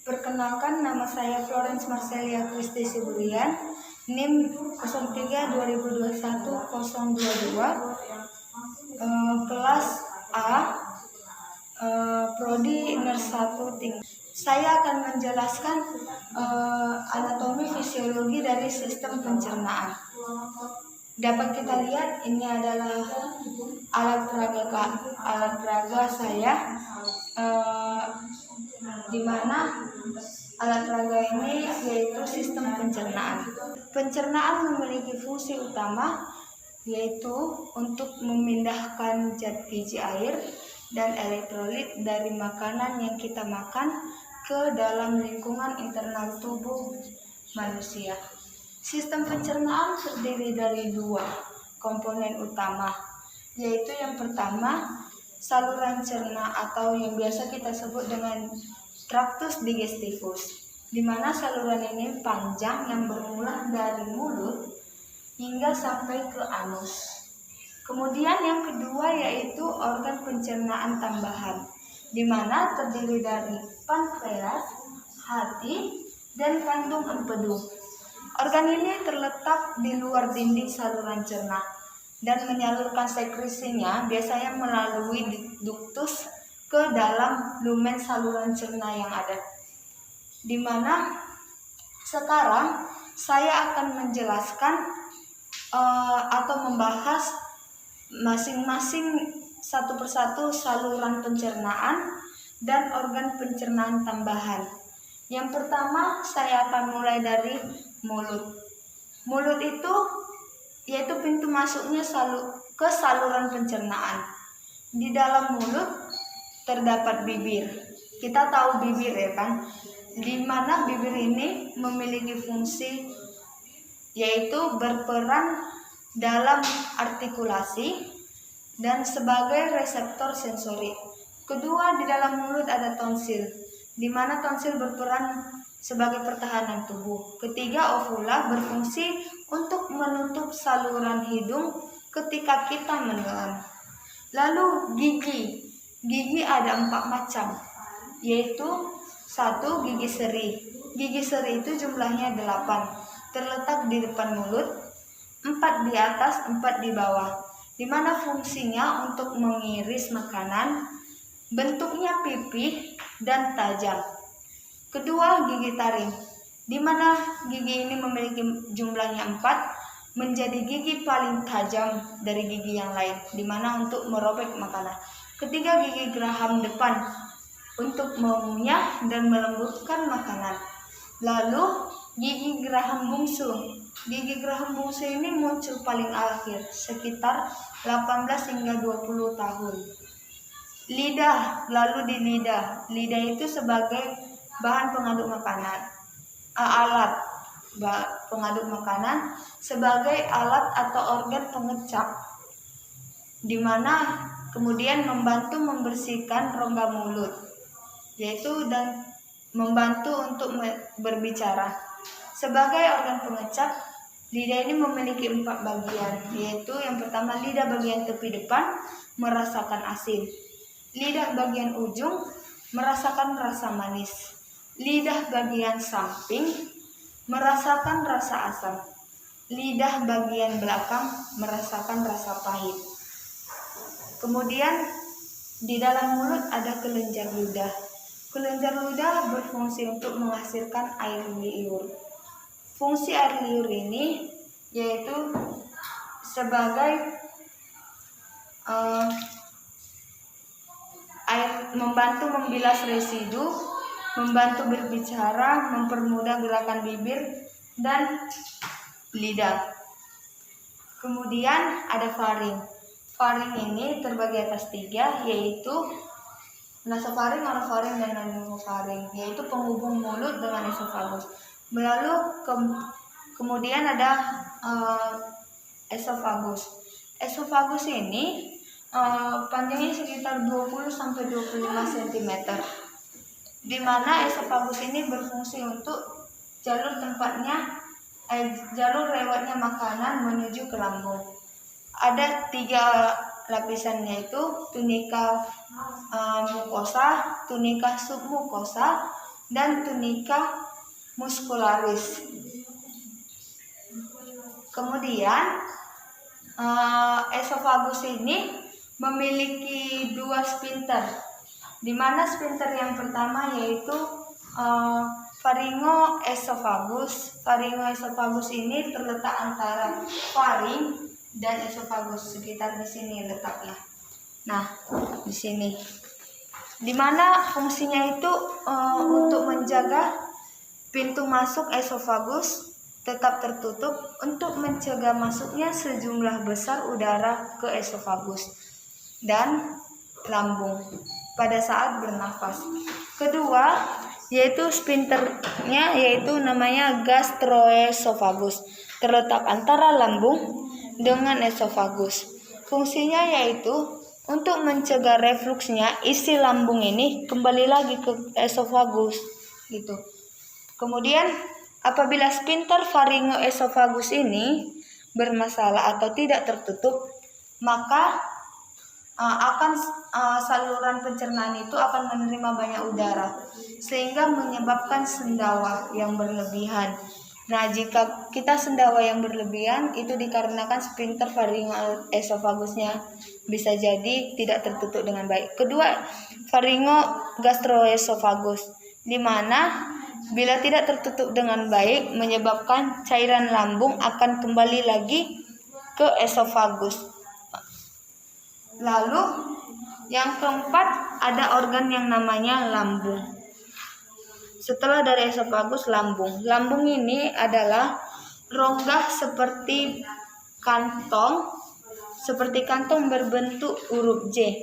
Perkenalkan, nama saya Florence Marcelia Kristi Sibulian, NIM 03 2021 022, kelas A, Prodi Nurse 1 tingkat. Saya akan menjelaskan anatomi fisiologi dari sistem pencernaan. Dapat kita lihat ini adalah alat peraga saya, di mana alat peraga ini yaitu sistem pencernaan. Pencernaan memiliki fungsi utama yaitu untuk memindahkan zat gizi air dan elektrolit dari makanan yang kita makan ke dalam lingkungan internal tubuh manusia. Sistem pencernaan terdiri dari dua komponen utama, yaitu yang pertama saluran cerna atau yang biasa kita sebut dengan tractus digestivus, di mana saluran ini panjang yang bermula dari mulut hingga sampai ke anus. Kemudian yang kedua yaitu organ pencernaan tambahan, di mana terdiri dari pankreas, hati, dan kandung empedu. Organ ini terletak di luar dinding saluran cerna dan menyalurkan sekresinya biasanya melalui duktus ke dalam lumen saluran cerna yang ada. Di mana sekarang saya akan menjelaskan atau membahas masing-masing satu persatu saluran pencernaan dan organ pencernaan tambahan. Yang pertama saya akan mulai dari mulut. Mulut itu yaitu pintu masuknya ke saluran pencernaan. Di dalam mulut terdapat bibir. Kita tahu bibir ya kan? Di mana bibir ini memiliki fungsi yaitu berperan dalam artikulasi dan sebagai reseptor sensori. Kedua, di dalam mulut ada tonsil, di mana tonsil berperan sebagai pertahanan tubuh. Ketiga, ovula berfungsi untuk menutup saluran hidung ketika kita menelan. Lalu gigi ada 4 macam, yaitu 1. Gigi seri. Gigi seri itu jumlahnya 8, terletak di depan mulut, 4 di atas, 4 di bawah, di mana fungsinya untuk mengiris makanan, bentuknya pipih dan tajam. Kedua, gigi taring, di mana gigi ini memiliki jumlahnya 4, menjadi gigi paling tajam dari gigi yang lain, di mana untuk merobek makanan. Ketiga, gigi geraham depan, untuk mengunyah dan melembutkan makanan. Lalu, gigi geraham bungsu. Gigi geraham bungsu ini muncul paling akhir, sekitar 18 hingga 20 tahun. Lidah, lalu di lidah. Lidah itu sebagai bahan pengaduk makanan. Alat pengaduk makanan sebagai alat atau organ pengecap, di mana kemudian membantu membersihkan rongga mulut, yaitu dan membantu untuk berbicara. Sebagai organ pengecap, lidah ini memiliki 4 bagian, yaitu yang pertama lidah bagian tepi depan merasakan asin, lidah bagian ujung merasakan rasa manis, lidah bagian samping merasakan rasa asam, lidah bagian belakang merasakan rasa pahit. Kemudian di dalam mulut ada kelenjar ludah. Kelenjar ludah berfungsi untuk menghasilkan air liur. Fungsi air liur ini yaitu sebagai membantu membilas residu, membantu berbicara, mempermudah gerakan bibir dan lidah. Kemudian ada faring. Faring ini terbagi atas 3, yaitu nasofaring, orofaring, dan nasofaring, yaitu penghubung mulut dengan esofagus. Lalu kemudian ada esofagus. Esofagus ini panjangnya sekitar 20-25 cm, di mana esofagus ini berfungsi untuk jalur lewatnya makanan menuju ke lambung. Ada 3 lapisan, yaitu tunika mukosa, tunika submukosa, dan tunica muscularis. Kemudian esofagus ini memiliki dua sphincter, di mana sphincter yang pertama yaitu pharyngoesophagus. Pharyngoesophagus ini terletak antara faring dan esofagus, sekitar di sini letaknya. Nah, di sini, di mana fungsinya itu untuk menjaga pintu masuk esofagus tetap tertutup untuk mencegah masuknya sejumlah besar udara ke esofagus dan lambung pada saat bernafas. Kedua, yaitu sphincternya, yaitu namanya gastroesophagus, terletak antara lambung dengan esofagus. Fungsinya yaitu untuk mencegah refluksnya isi lambung ini kembali lagi ke esofagus gitu. Kemudian apabila sphincter pharyngoesophagus ini bermasalah atau tidak tertutup, maka saluran pencernaan itu akan menerima banyak udara sehingga menyebabkan sendawa yang berlebihan. Nah, jika kita sendawa yang berlebihan itu dikarenakan sphincter pharyngoesophagus-nya bisa jadi tidak tertutup dengan baik. Kedua, pharyngogastroesophagus, di mana bila tidak tertutup dengan baik menyebabkan cairan lambung akan kembali lagi ke esofagus. Lalu yang keempat, ada organ yang namanya lambung. Setelah dari esofagus, lambung. Lambung ini adalah rongga seperti kantong berbentuk huruf J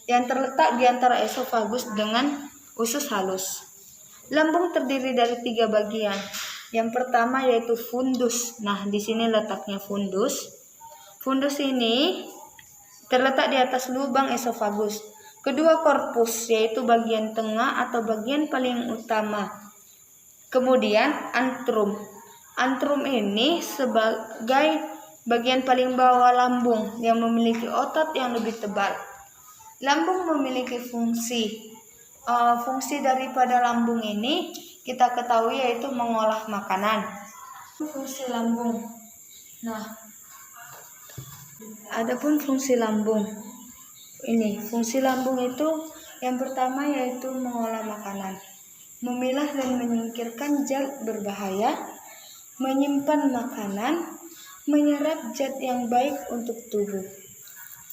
yang terletak di antara esofagus dengan usus halus. Lambung terdiri dari 3 bagian. Yang pertama yaitu fundus. Nah, di sini letaknya fundus. Fundus ini terletak di atas lubang esofagus. Kedua, korpus, yaitu bagian tengah atau bagian paling utama. Kemudian antrum. Antrum ini sebagai bagian paling bawah lambung yang memiliki otot yang lebih tebal. Lambung memiliki fungsi. Fungsi daripada lambung ini kita ketahui yaitu mengolah makanan. Fungsi lambung. Nah, adapun fungsi lambung. Ini fungsi lambung itu yang pertama yaitu mengolah makanan, memilah dan menyingkirkan zat berbahaya, menyimpan makanan, menyerap zat yang baik untuk tubuh.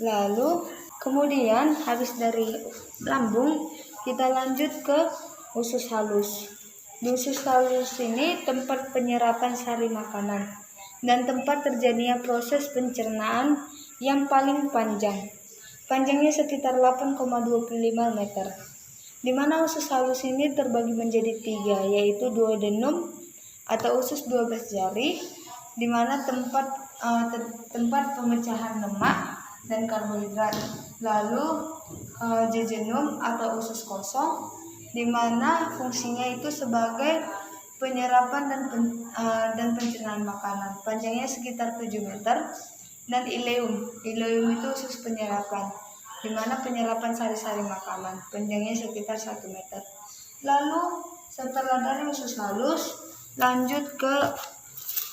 Lalu kemudian habis dari lambung kita lanjut ke usus halus. Di usus halus ini tempat penyerapan sari makanan dan tempat terjadinya proses pencernaan yang paling panjang. Panjangnya sekitar 8,25 meter. Di mana usus halus ini terbagi menjadi 3, yaitu duodenum atau usus 12 jari, di mana tempat pemecahan lemak dan karbohidrat. Lalu jejunum atau usus kosong, di mana fungsinya itu sebagai penyerapan dan pencernaan makanan. Panjangnya sekitar 7 meter. Dan ileum itu usus penyerapan, di mana penyerapan sari-sari makanan. Panjangnya sekitar 1 meter. Lalu setelah dari usus halus, lanjut ke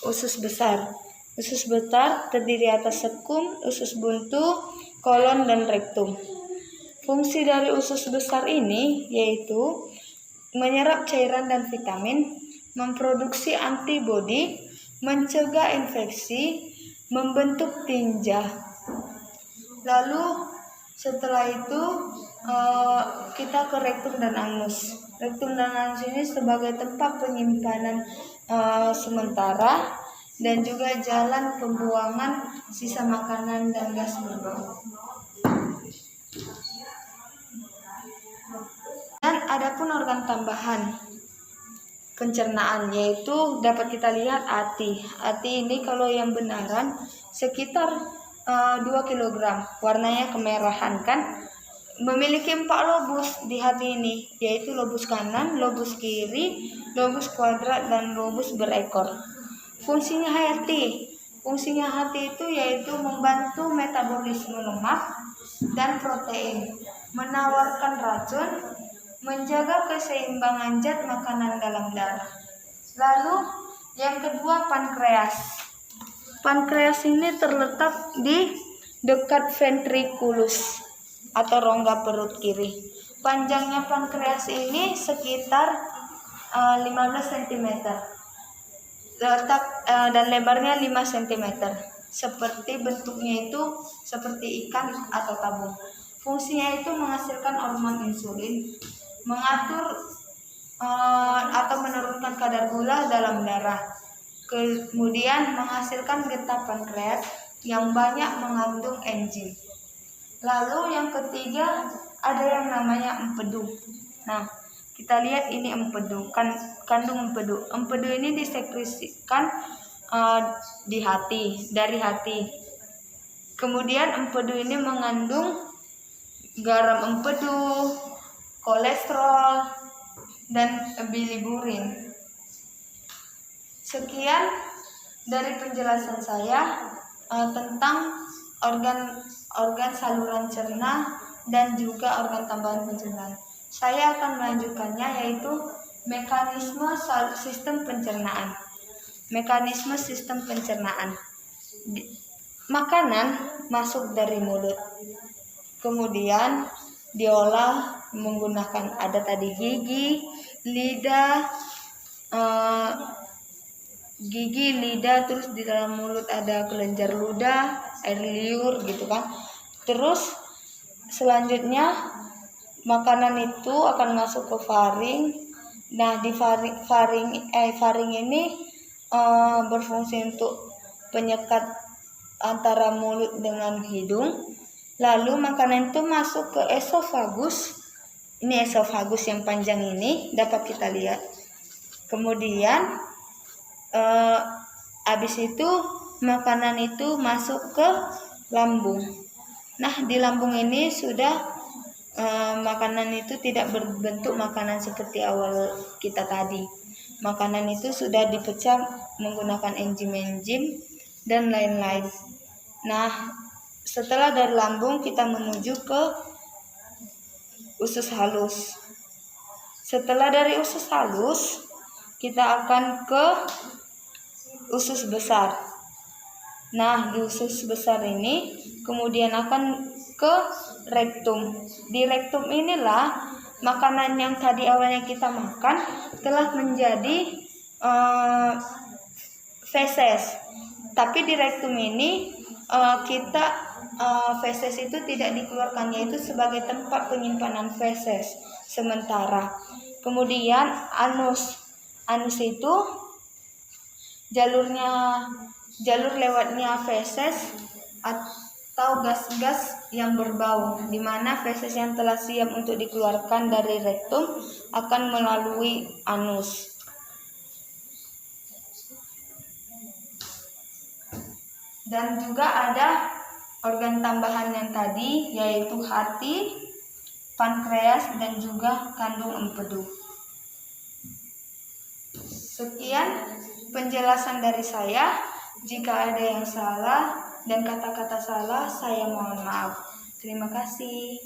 usus besar. Usus besar terdiri atas sekum, usus buntu, kolon, dan rektum. Fungsi dari usus besar ini yaitu menyerap cairan dan vitamin, memproduksi antibodi, mencegah infeksi, membentuk tinja. Lalu setelah itu kita ke rektum dan anus. Rektum dan anus ini sebagai tempat penyimpanan sementara dan juga jalan pembuangan sisa makanan dan gas berbau. Dan adapun organ tambahan pencernaan yaitu dapat kita lihat ati. Ati ini kalau yang benaran sekitar 2 kg, warnanya kemerahan kan. Memiliki 4 lobus di hati ini, yaitu lobus kanan, lobus kiri, lobus kuadrat, dan lobus berekor. Fungsinya hati itu yaitu membantu metabolisme lemak dan protein, menawarkan racun, menjaga keseimbangan zat makanan dalam darah. Lalu yang kedua, pankreas. Pankreas ini terletak di dekat ventriculus atau rongga perut kiri. Panjangnya pankreas ini sekitar 15 cm. Dan lebarnya 5 cm. Seperti bentuknya itu seperti ikan atau tabung. Fungsinya itu menghasilkan hormon insulin, mengatur atau menurunkan kadar gula dalam darah. Kemudian menghasilkan getah pankreas yang banyak mengandung enzim. Lalu yang ketiga ada yang namanya empedu. Nah, kita lihat ini empedu, kandung empedu. Empedu ini disekresikan dari hati. Kemudian empedu ini mengandung garam empedu, kolesterol, dan bilirubiin. Sekian dari penjelasan saya tentang organ saluran cerna dan juga organ tambahan pencernaan. Saya akan melanjutkannya, yaitu mekanisme sistem pencernaan. Mekanisme sistem pencernaan. Makanan masuk dari mulut, kemudian diolah menggunakan ada tadi gigi, lidah, terus di dalam mulut ada kelenjar ludah, air liur gitu kan. Terus selanjutnya makanan itu akan masuk ke faring. Nah, di faring ini berfungsi untuk penyekat antara mulut dengan hidung. Lalu makanan itu masuk ke esofagus. Ini esofagus yang panjang ini dapat kita lihat. Kemudian habis itu makanan itu masuk ke lambung. Nah, di lambung ini sudah makanan itu tidak berbentuk makanan seperti awal kita tadi. Makanan itu sudah dipecah menggunakan enzim-enzim dan lain-lain. Nah, setelah dari lambung kita menuju ke usus halus. Setelah dari usus halus kita akan ke usus besar. Nah, di usus besar ini kemudian akan ke rektum. Di rektum inilah makanan yang tadi awalnya kita makan telah menjadi feses. Tapi di rektum ini feses itu tidak dikeluarkan, yaitu sebagai tempat penyimpanan feses sementara. Kemudian anus itu jalur lewatnya feses atau gas-gas yang berbau, di mana feses yang telah siap untuk dikeluarkan dari rektum akan melalui anus. Dan juga ada organ tambahan yang tadi, yaitu hati, pankreas, dan juga kandung empedu. Sekian penjelasan dari saya. Jika ada yang salah dan kata-kata salah, saya mohon maaf. Terima kasih.